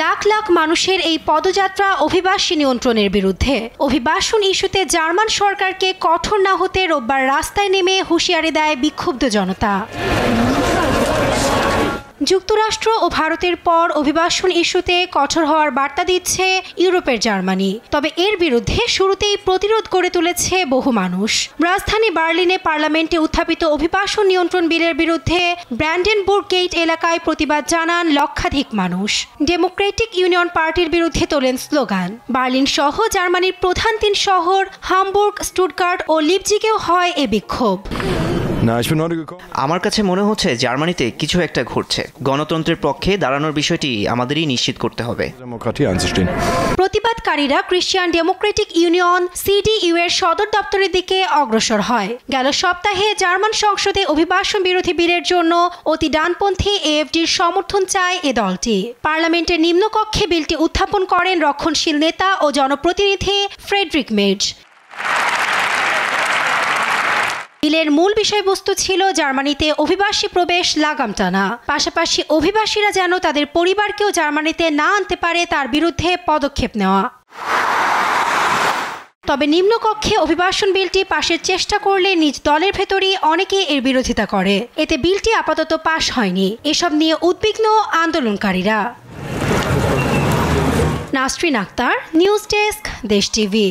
লাখ লাখ মানুষের এই পদযাত্রা অভিবাসী নিয়ন্ত্রণের বিরুদ্ধে। অভিবাসন ইস্যুতে জার্মান সরকারকে কঠোর না হতে রোববার রাস্তায় নেমে হুঁশিয়ারি দেয় বিক্ষুব্ধ জনতা। যুক্তরাষ্ট্র ও ভারতের পর অভিবাসন ইস্যুতে কঠোর হওয়ার বার্তা দিচ্ছে ইউরোপের জার্মানি। তবে এর বিরুদ্ধে শুরুতেই প্রতিরোধ গড়ে তুলেছে বহু মানুষ। রাজধানী বার্লিনে পার্লামেন্টে উত্থাপিত অভিবাসন নিয়ন্ত্রণ বিলের বিরুদ্ধে ব্র্যান্ডেনবুর্গ গেট এলাকায় প্রতিবাদ জানান লক্ষাধিক মানুষ। ডেমোক্রেটিক ইউনিয়ন পার্টির বিরুদ্ধে তোলেন স্লোগান। বার্লিন সহ জার্মানির প্রধান 3 শহর হামবুর্গ, স্টুটগার্ট ও লিপজিগেও হয় এ বিক্ষোভ। আমার কাছে মনে হচ্ছে জার্মানিতে কিছু একটা ঘটছে। গণতন্ত্রের পক্ষে দাঁড়ানোর বিষয়টি আমাদেরই নিশ্চিত করতে হবে। প্রতিবাদকারীরা ক্রিশ্চিয়ান ডেমোক্রেটিক ইউনিয়ন CDU এর সদর দপ্তরের দিকে অগ্রসর হয়। গেল সপ্তাহে জার্মান সংসদে অভিবাসন বিরোধী বিলের জন্য অতি ডানপন্থী AfD'র সমর্থন চায় এ দলটি। পার্লামেন্টের নিম্নকক্ষে বিলটি উত্থাপন করেন রক্ষণশীল নেতা ও জনপ্রতিনিধি ফ্রেডরিক মের্জ। বিলের মূল বিষয়বস্তু ছিল জার্মানিতে অভিবাসী প্রবেশ লাগাম টানা, পাশাপাশি অভিবাসীরা যেন তাদের পরিবারকেও জার্মানিতে না আনতে পারে তার বিরুদ্ধে পদক্ষেপ নেওয়া। তবে নিম্নকক্ষে অভিবাসন বিলটি পাশের চেষ্টা করলে নিজ দলের ভেতরেই অনেকে এর বিরোধিতা করে। এতে বিলটি আপাতত পাশ হয়নি। এসব নিয়ে উদ্বিগ্ন আন্দোলনকারীরা। নাসরিন আক্তার, নিউজ ডেস্ক, দেশ টিভি।